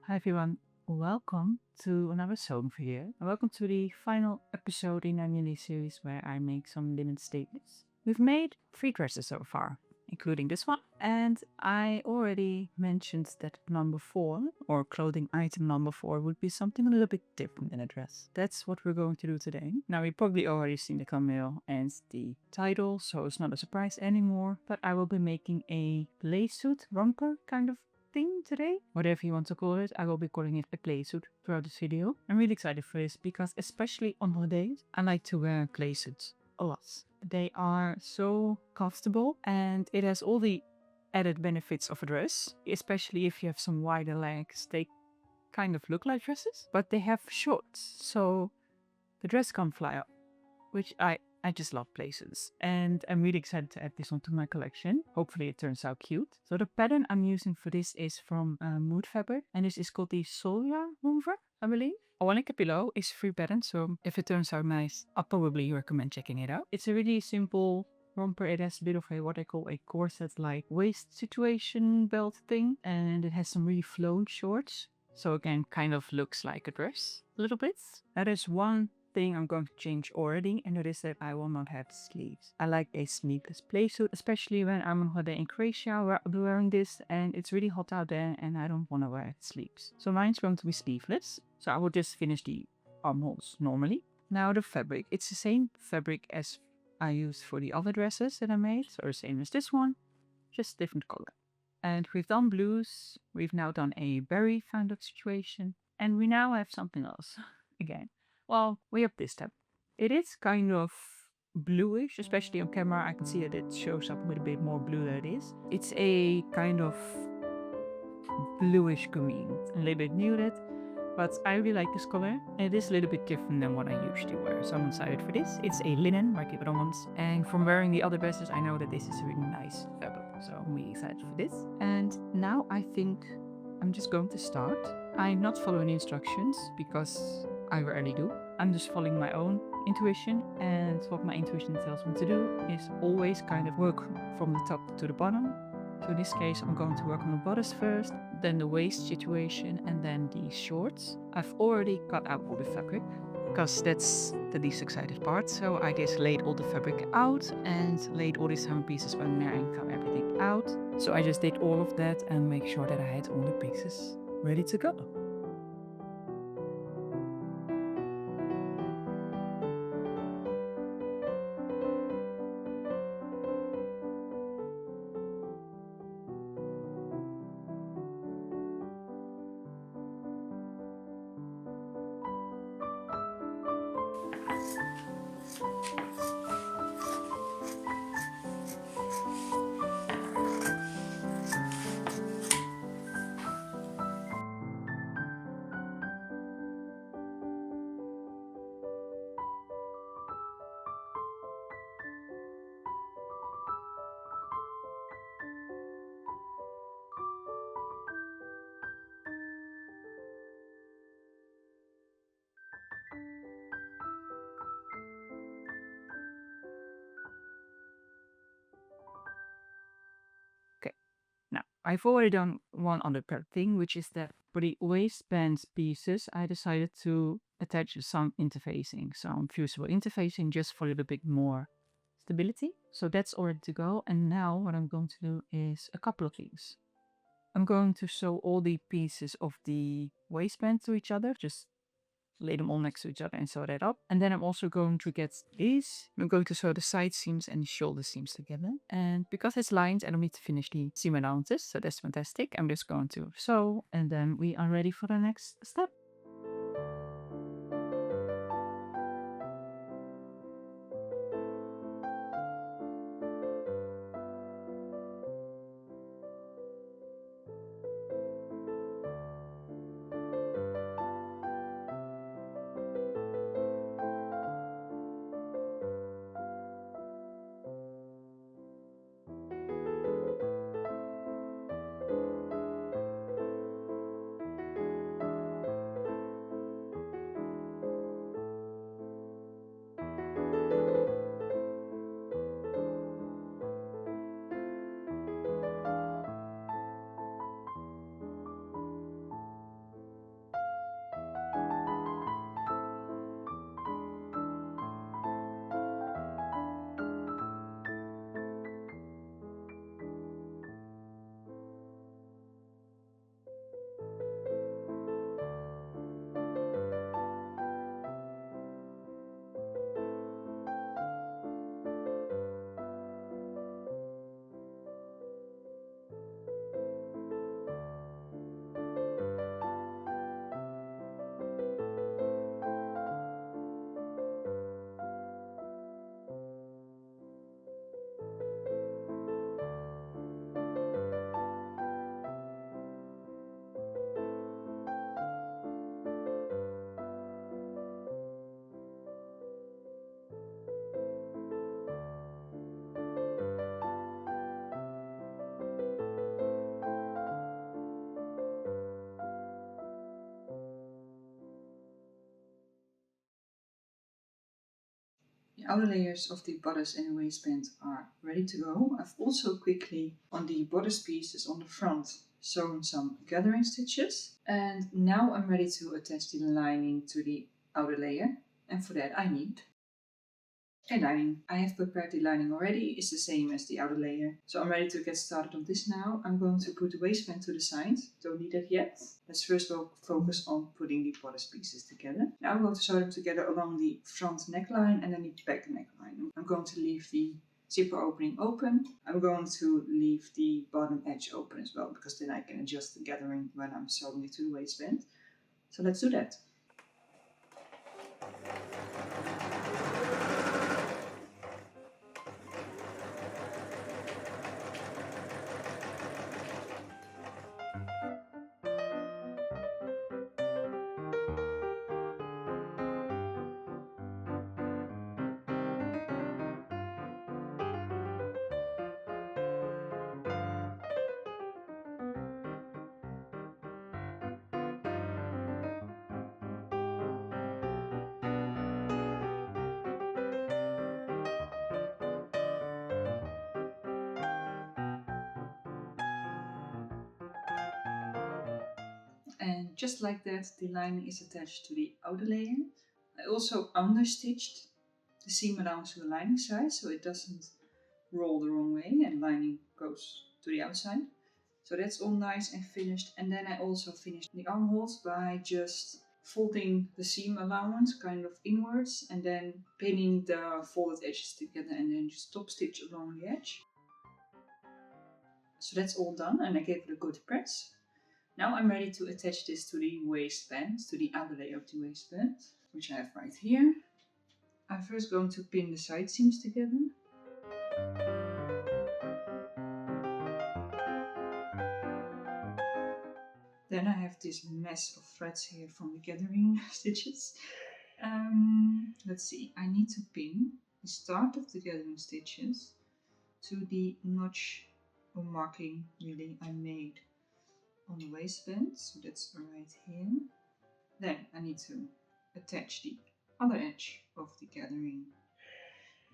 Hi everyone, welcome to another sewing video. And welcome to the final episode in our mini series where I make some linen statements. We've made 3 dresses so far, including this one. And I already mentioned that number 4, or clothing item number 4, would be something a little bit different than a dress. That's what we're going to do today. Now, you've probably already seen the thumbnail and the title, so it's not a surprise anymore. But I will be making a Playsuit romper kind of thing today, whatever you want to call it. I will be calling it a playsuit throughout this video. I'm really excited for this because especially on holidays, I like to wear playsuits a lot. They are so comfortable and it has all the added benefits of a dress, especially if you have some wider legs. They kind of look like dresses, but they have shorts, so the dress can't fly up, which I just love playsuits, and I'm really excited to add this onto my collection. Hopefully it turns out cute. So the pattern I'm using for this is from Mood Fabric, and this is called the Sollya Romper, I believe. I'll link it below. It's free pattern, so if it turns out nice, I'll probably recommend checking it out. It's a really simple romper. It has a bit of a what I call a corset-like waist situation belt thing, and it has some really flown shorts. So again, kind of looks like a dress a little bit. That is one thing I'm going to change already, and that is that I will not have sleeves. I like a sleeveless playsuit, especially when I'm on holiday in Croatia where I'll be wearing this and it's really hot out there and I don't want to wear sleeves. So mine's going to be sleeveless. So I will just finish the armholes normally. Now the fabric. It's the same fabric as I used for the other dresses that I made. So the same as this one, just different color. And we've done blues. We've now done a berry kind of situation. And we now have something else again. Well, we have this tab. It is kind of bluish, especially on camera. I can see that it shows up with a bit more blue than it is. It's a kind of bluish green, a little bit muted, but I really like this color. And it is a little bit different than what I usually wear, so I'm excited for this. It's a linen, like the other ones. And from wearing the other dresses, I know that this is a really nice fabric, so I'm really excited for this. And now I think I'm just going to start. I'm not following instructions because I rarely do. I'm just following my own intuition, and what my intuition tells me to do is always kind of work from the top to the bottom. So in this case, I'm going to work on the bodice first, then the waist situation, and then the shorts. I've already cut out all the fabric because that's the least excited part. So I just laid all the fabric out and laid all these hem pieces on there and cut everything out. So I just did all of that and make sure that I had all the pieces ready to go. Okay, now I've already done one other thing, which is that for the waistband pieces, I decided to attach some interfacing, some fusible interfacing just for a little bit more stability. So that's already to go. And now what I'm going to do is a couple of things. I'm going to sew all the pieces of the waistband to each other, just lay them all next to each other and sew that up. And then I'm also going to get these. I'm going to sew the side seams and the shoulder seams together. And because it's lined, I don't need to finish the seam allowances, so that's fantastic. I'm just going to sew, and then we are ready for the next step. outer layers of the bodice and the waistband are ready to go. I've also quickly, on the bodice pieces on the front, sewn some gathering stitches. And now I'm ready to attach the lining to the outer layer. And for that I need a lining. I have prepared the lining already. It's the same as the outer layer. So I'm ready to get started on this now. I'm going to put the waistband to the side. Don't need that yet. Let's first focus on putting the bodice pieces together. Now I'm going to sew them together along the front neckline and then the back neckline. I'm going to leave the zipper opening open. I'm going to leave the bottom edge open as well, because then I can adjust the gathering when I'm sewing it to the waistband. So let's do that. And just like that, the lining is attached to the outer layer. I also understitched the seam around to the lining side so it doesn't roll the wrong way and lining goes to the outside. So that's all nice and finished. And then I also finished the armholes by just folding the seam allowance kind of inwards and then pinning the folded edges together and then just top stitch along the edge. So that's all done and I gave it a good press. Now I'm ready to attach this to the waistband, to the outer layer of the waistband, which I have right here. I'm first going to pin the side seams together. Then I have this mess of threads here from the gathering stitches. Let's see, I need to pin the start of the gathering stitches to the notch or marking really I made on the waistband, so that's right here. Then I need to attach the other edge of the gathering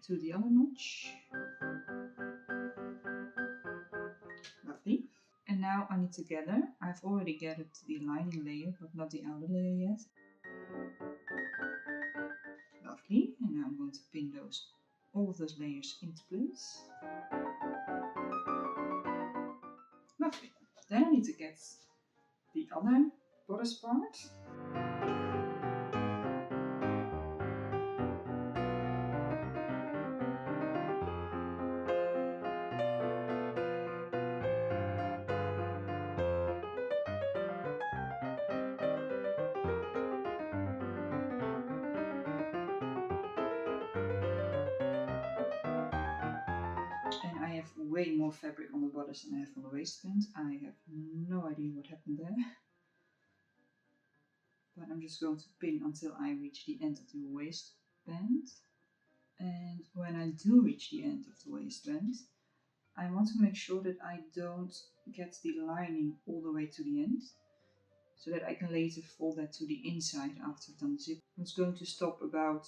to the other notch. Lovely. And now I need to gather. I've already gathered the lining layer, but not the outer layer yet. Lovely. And now I'm going to pin all of those layers into place. Lovely. Then I need to get the other bodice part. And I have way more fabric on the bodice than I have on the waistband. I have no idea what happened there. But I'm just going to pin until I reach the end of the waistband. And when I do reach the end of the waistband, I want to make sure that I don't get the lining all the way to the end, so that I can later fold that to the inside after I've done the zip. I'm just going to stop about,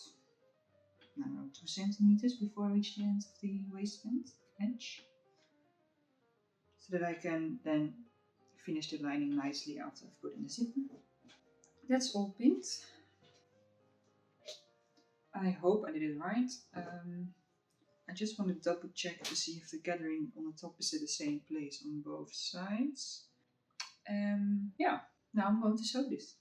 I don't know, 2 centimeters before I reach the end of the waistband edge, so that I can then finish the lining nicely after I've put in the zipper. That's all pinned. I hope I did it right. I just want to double check to see if the gathering on the top is at the same place on both sides. Yeah, now I'm going to sew this.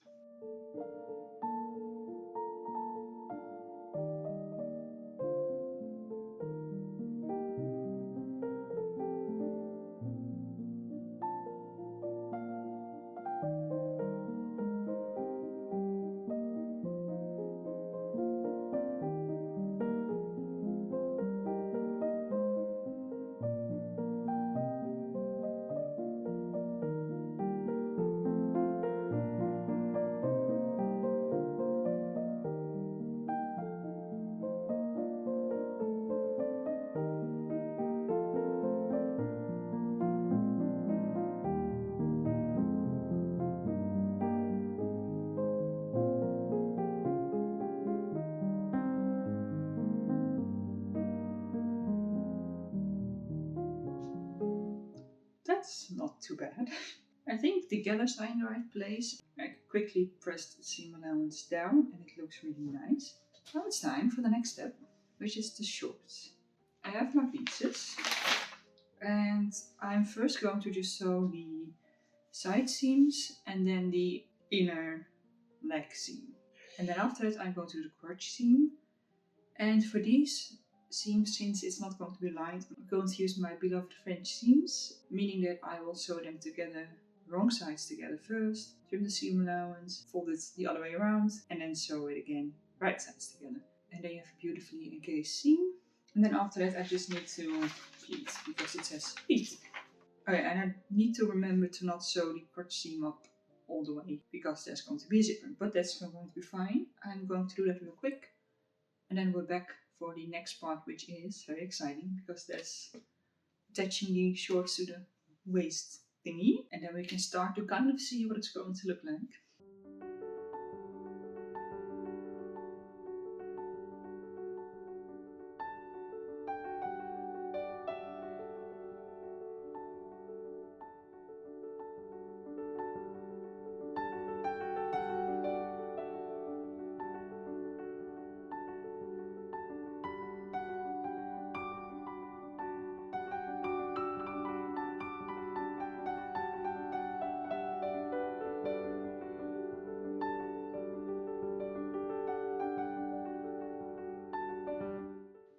that's not too bad. I think the gathers are in the right place. I quickly pressed the seam allowance down and it looks really nice. Now it's time for the next step, which is the shorts. I have my pieces and I'm first going to just sew the side seams and then the inner leg seam. And then after that I'm going to do the crotch seam. And for these seams, since it's not going to be lined, I'm going to use my beloved French seams, meaning that I will sew them together, wrong sides together first, trim the seam allowance, fold it the other way around, and then sew it again, right sides together. And then you have a beautifully encased seam. And then after that I just need to pleat, because it says pleat. Okay, and I need to remember to not sew the crotch seam up all the way, because there's going to be a zipper, but that's going to be fine. I'm going to do that real quick. And then we're back for the next part, which is very exciting because that's attaching the shorts to the waist thingy. And then we can start to kind of see what it's going to look like.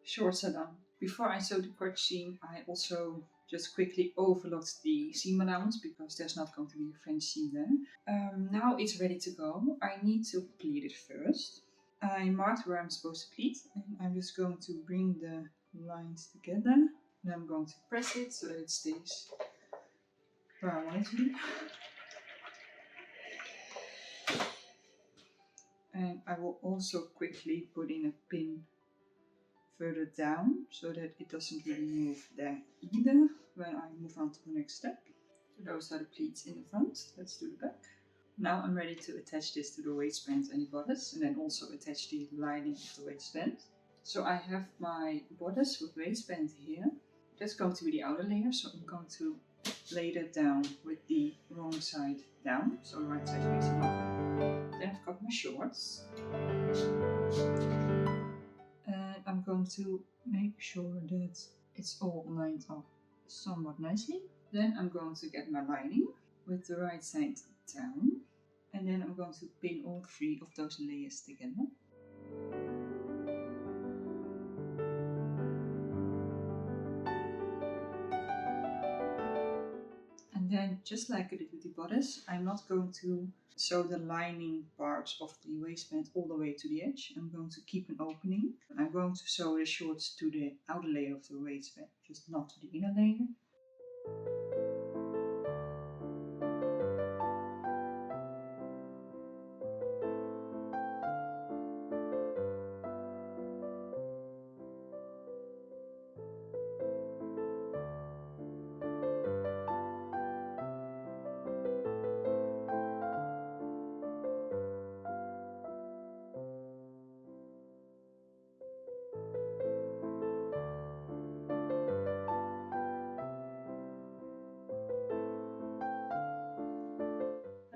Shorts are done. Before I sew the crotch seam, I also just quickly overlocked the seam allowance because there's not going to be a French seam there. Now it's ready to go. I need to pleat it first. I marked where I'm supposed to pleat and I'm just going to bring the lines together. And I'm going to press it so that it stays where I want it to be. And I will also quickly put in a pin further down so that it doesn't really move there either when I move on to the next step. So those are the pleats in the front. Let's do the back. Now I'm ready to attach this to the waistband and the bodice, and then also attach the lining of the waistband. So I have my bodice with waistband here. That's going to be the outer layer, so I'm going to lay that down with the wrong side down, so the right side facing up. Then I've got my shorts. And I'm going to make sure that it's all lined up somewhat nicely. Then I'm going to get my lining with the right side down. And then I'm going to pin all three of those layers together. And then, just like I did with the bodice, I'm not going to sew the lining part of the waistband all the way to the edge. I'm going to keep an opening. I'm going to sew the shorts to the outer layer of the waistband, just not to the inner layer.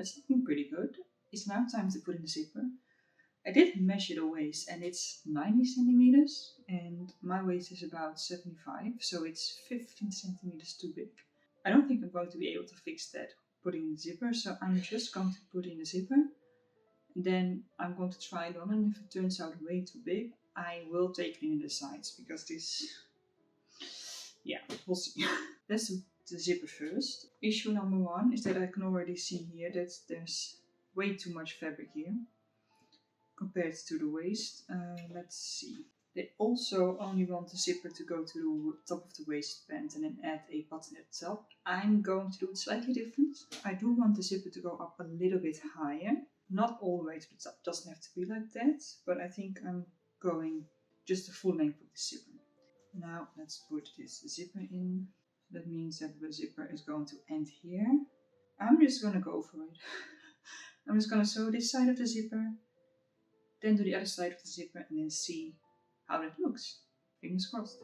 It's looking pretty good. It's now time to put in the zipper. I did measure the waist and it's 90 centimeters and my waist is about 75, so it's 15 centimeters too big. I don't think I'm going to be able to fix that putting in the zipper, so I'm just going to put in the zipper. And then I'm going to try it on, and if it turns out way too big, I will take it in the sides because this, yeah, we'll see. Let's do the zipper first. Issue number one is that I can already see here that there's way too much fabric here compared to the waist. Let's see. They also only want the zipper to go to the top of the waistband and then add a button at the top. I'm going to do it slightly different. I do want the zipper to go up a little bit higher. Not all the way to the top, it doesn't have to be like that, but I think I'm going just the full length of the zipper. Now let's put this zipper in. That means that the zipper is going to end here. I'm just going to go for it. I'm just going to sew this side of the zipper, then do the other side of the zipper and then see how that looks. Fingers crossed.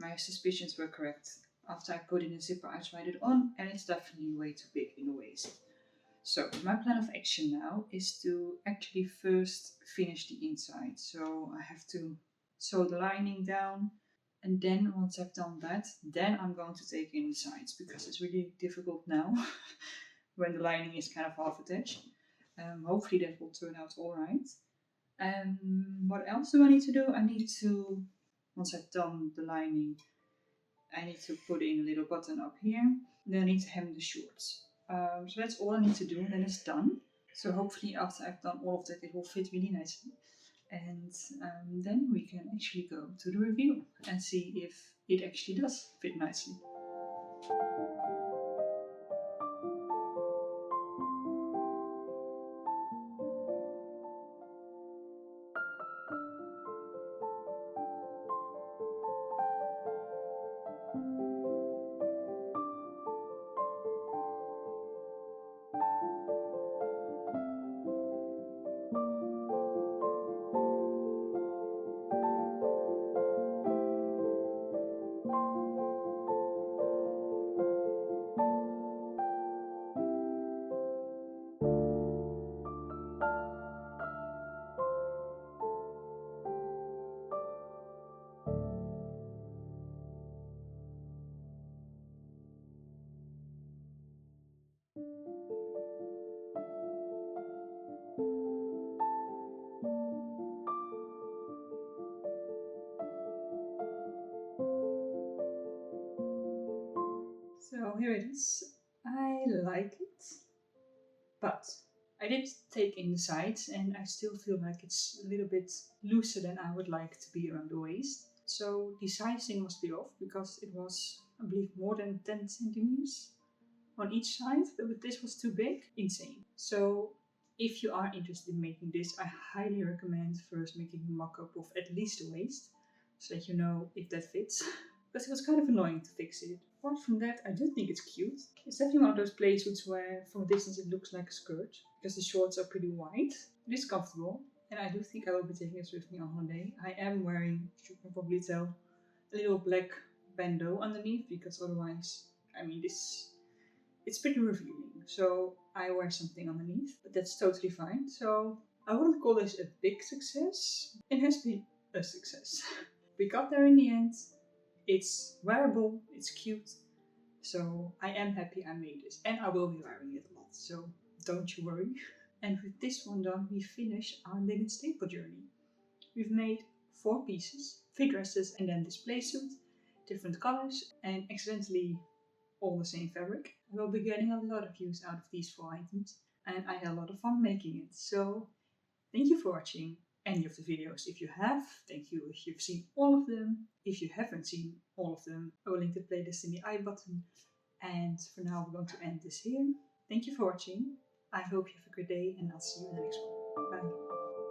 my suspicions were correct. After I put in a zipper, I tried it on, and it's definitely way too big in the waist. So my plan of action now is to actually first finish the inside. So I have to sew the lining down, and then once I've done that, then I'm going to take in the sides, because it's really difficult now when the lining is kind of half attached. Hopefully that will turn out alright. What else do I need to do? I need to, once I've done the lining, I need to put in a little button up here. Then I need to hem the shorts. So that's all I need to do, and then it's done. So hopefully after I've done all of that, it will fit really nicely. And then we can actually go to the review and see if it actually does fit nicely. So here it is. I like it, but I did take in the sides, and I still feel like it's a little bit looser than I would like to be around the waist. So the sizing must be off, because it was, I believe, more than 10 centimeters on each side, but this was too big. Insane. So if you are interested in making this, I highly recommend first making a mock-up of at least the waist, so that you know if that fits. Because it was kind of annoying to fix it. Apart from that, I do think it's cute. It's definitely one of those playsuits where from a distance it looks like a skirt, because the shorts are pretty wide. It is comfortable, and I do think I will be taking this with me on holiday. I am wearing, as you can probably tell, a little black bandeau underneath, because otherwise, I mean, it's pretty revealing. So I wear something underneath, but that's totally fine. So I wouldn't call this a big success. It has been a success. We got there in the end. It's wearable, it's cute, so I am happy I made this, and I will be wearing it a lot, so don't you worry. And with this one done, we finish our linen staple journey. We've made 4 pieces, 3 dresses and then this playsuit, different colors, and accidentally all the same fabric. I will be getting a lot of use out of these 4 items, and I had a lot of fun making it. So thank you for watching any of the videos. If you have, thank you if you've seen all of them. If you haven't seen all of them, I will link the playlist in the I button. And for now, we're going to end this here. Thank you for watching. I hope you have a good day, and I'll see you in the next one. Bye.